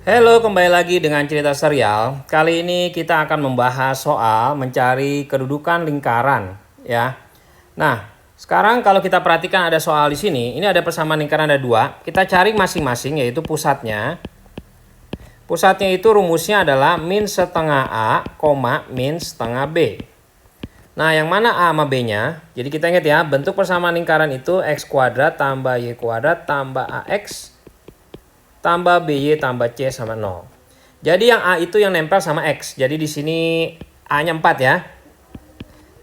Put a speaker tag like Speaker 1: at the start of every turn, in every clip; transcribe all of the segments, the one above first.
Speaker 1: Halo, kembali lagi dengan cerita serial. Kali ini kita akan membahas soal mencari kedudukan lingkaran, ya. Nah, sekarang kalau kita perhatikan ada soal di sini, ini ada persamaan lingkaran ada dua. Kita cari masing-masing yaitu pusatnya. Pusatnya itu rumusnya adalah min setengah A, min setengah B. Nah, yang mana A sama B-nya? Jadi kita ingat ya, bentuk persamaan lingkaran itu x kuadrat tambah y kuadrat tambah ax tambah BY tambah C sama 0. Jadi yang A itu yang nempel sama X. Jadi di sini A-nya 4 ya.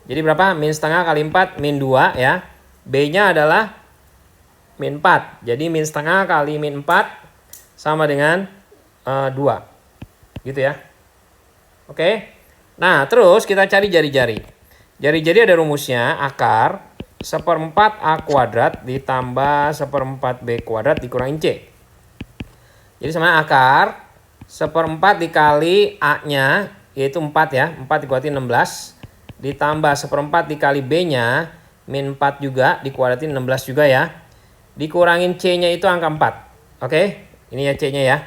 Speaker 1: Jadi berapa? Min setengah kali 4, min 2 ya. B-nya adalah min 4. Jadi min setengah kali min 4 sama dengan 2. Gitu ya. Oke. Nah, terus kita cari jari-jari. Jari-jari ada rumusnya, akar 1/4 A kuadrat ditambah 1/4 B kuadrat dikurangin C. Jadi sama akar 1/4 dikali A-nya, yaitu 4 ya. 4 dikuadratin 16. Ditambah 1/4 dikali B-nya, min 4 juga, dikuadratin 16 juga ya. Dikurangin C-nya itu angka 4. Oke, ini ya C-nya ya.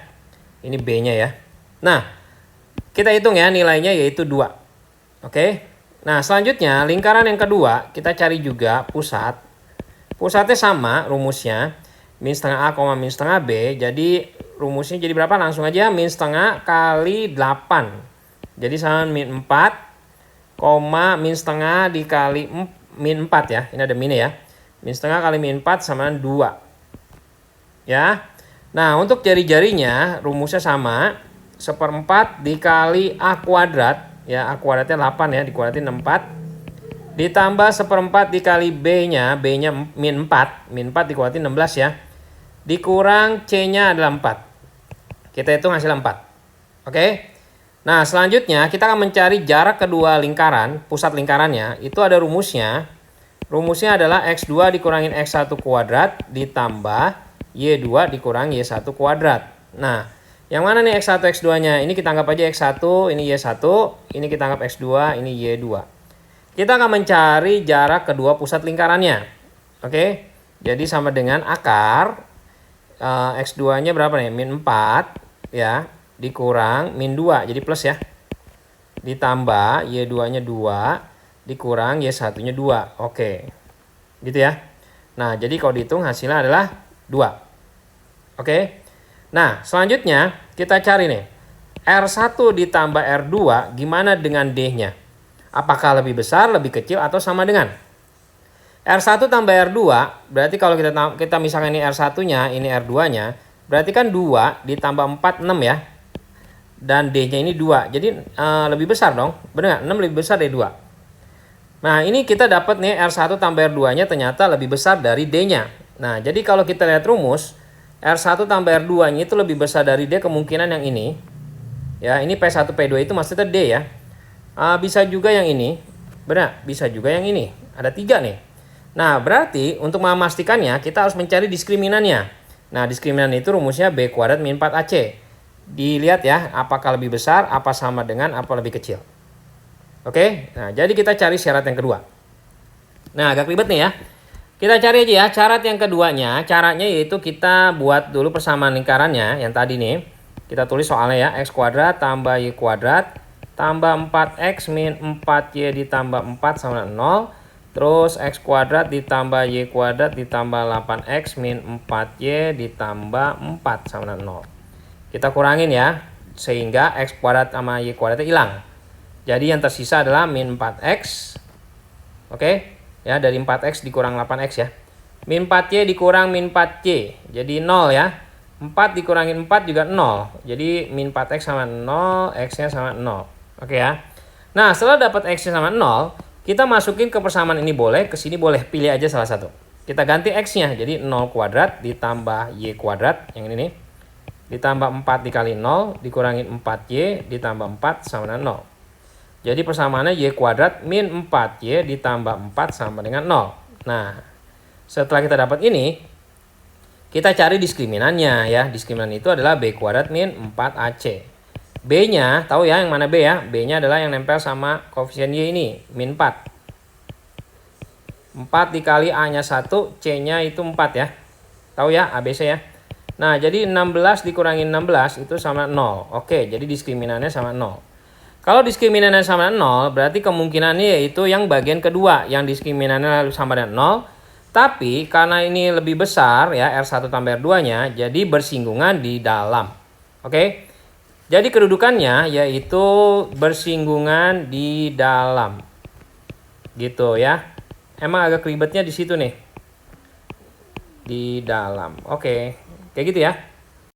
Speaker 1: Ini B-nya ya. Nah, kita hitung ya nilainya yaitu 2. Oke. Nah, selanjutnya lingkaran yang kedua, kita cari juga pusat. Pusatnya sama rumusnya. Min setengah A, min setengah B. Jadi rumusnya jadi berapa? Langsung aja min setengah kali 8. Jadi sama min 4, min setengah dikali min 4 ya. Ini ada minnya ya. Min setengah kali min 4 sama 2. Ya. Nah, untuk jari-jarinya rumusnya sama. 1/4 dikali A kuadrat. Ya, A kuadratnya 8 ya. Dikuadratin 4. Ditambah 1/4 dikali B-nya. B-nya min 4. Min 4 dikuadratin 16 ya. Dikurang C-nya adalah 4. Kita hitung hasil 4. Oke. Nah, selanjutnya kita akan mencari jarak kedua lingkaran, pusat lingkarannya. Itu ada rumusnya. Rumusnya adalah X2 dikurangin X1 kuadrat ditambah Y2 dikurangi Y1 kuadrat. Nah, yang mana nih X1, X2-nya? Ini kita anggap aja X1, ini Y1, ini kita anggap X2, ini Y2. Kita akan mencari jarak kedua pusat lingkarannya. Oke. Jadi sama dengan akar X2-nya berapa nih? Min 4 ya, dikurang min 2, jadi plus ya. Ditambah Y2-nya 2, dikurang Y1-nya 2. Oke. Gitu ya. Nah, jadi kalau dihitung hasilnya adalah 2. Oke. Nah, selanjutnya kita cari nih. R1 ditambah R2, gimana dengan D-nya? Apakah lebih besar, lebih kecil, atau sama dengan? R1 tambah R2, berarti kalau kita misalkan ini R1-nya, ini R2-nya, berarti kan 2 ditambah 4, 6 ya. Dan D-nya ini 2, jadi lebih besar dong. Benar nggak? 6 lebih besar dari 2. Nah, ini kita dapat nih R1 tambah R2-nya ternyata lebih besar dari D-nya. Nah, jadi kalau kita lihat rumus, R1 tambah R2-nya itu lebih besar dari D, kemungkinan yang ini. Ya, ini P1, P2 itu maksudnya D ya. Bisa juga yang ini. Benar, bisa juga yang ini. Ada 3 nih. Nah, berarti untuk memastikannya kita harus mencari diskriminannya. Nah, diskriminan itu rumusnya B kuadrat min 4AC. Dilihat ya, apakah lebih besar, apa sama dengan, apa lebih kecil. Oke, nah jadi kita cari syarat yang kedua. Nah, agak ribet nih ya. Kita cari aja ya syarat yang keduanya. Caranya yaitu kita buat dulu persamaan lingkarannya yang tadi nih. Kita tulis soalnya ya, X kuadrat tambah Y kuadrat tambah 4X min 4Y ditambah 4 sama 0. Terus X kuadrat ditambah Y kuadrat ditambah 8X min 4Y ditambah 4 sama 0. Kita kurangin ya, sehingga X kuadrat sama Y kuadratnya hilang. Jadi yang tersisa adalah min 4X. Oke, ya dari 4X dikurang 8X ya. Min 4Y dikurang min 4Y, jadi 0 ya. 4 dikurangin 4 juga 0. Jadi min 4X sama 0, X-nya sama 0. Oke ya. Nah, setelah dapat X-nya sama 0, kita masukin ke persamaan ini boleh, ke sini boleh, pilih aja salah satu. Kita ganti X-nya, jadi 0 kuadrat ditambah Y kuadrat, yang ini nih. Ditambah 4 dikali 0, dikurangin 4Y ditambah 4 sama dengan 0. Jadi persamaannya Y kuadrat min 4Y ditambah 4 sama dengan 0. Nah, setelah kita dapat ini, kita cari diskriminannya ya. Diskriminan itu adalah B kuadrat min 4AC. B-nya, tahu ya yang mana B ya? B-nya adalah yang nempel sama koefisien Y ini, min 4. 4 dikali A-nya 1, C-nya itu 4 ya. Tahu ya, ABC ya. Nah, jadi 16 dikurangi 16 itu sama 0. Oke, jadi diskriminannya sama 0. Kalau diskriminannya sama 0, berarti kemungkinannya yaitu yang bagian kedua, yang diskriminannya sama dengan 0. Tapi karena ini lebih besar ya, R1 tambah R2-nya, jadi bersinggungan di dalam. Oke. Jadi kedudukannya yaitu bersinggungan di dalam. Gitu ya. Emang agak ribetnya di situ nih. Di dalam. Oke. Kayak gitu ya.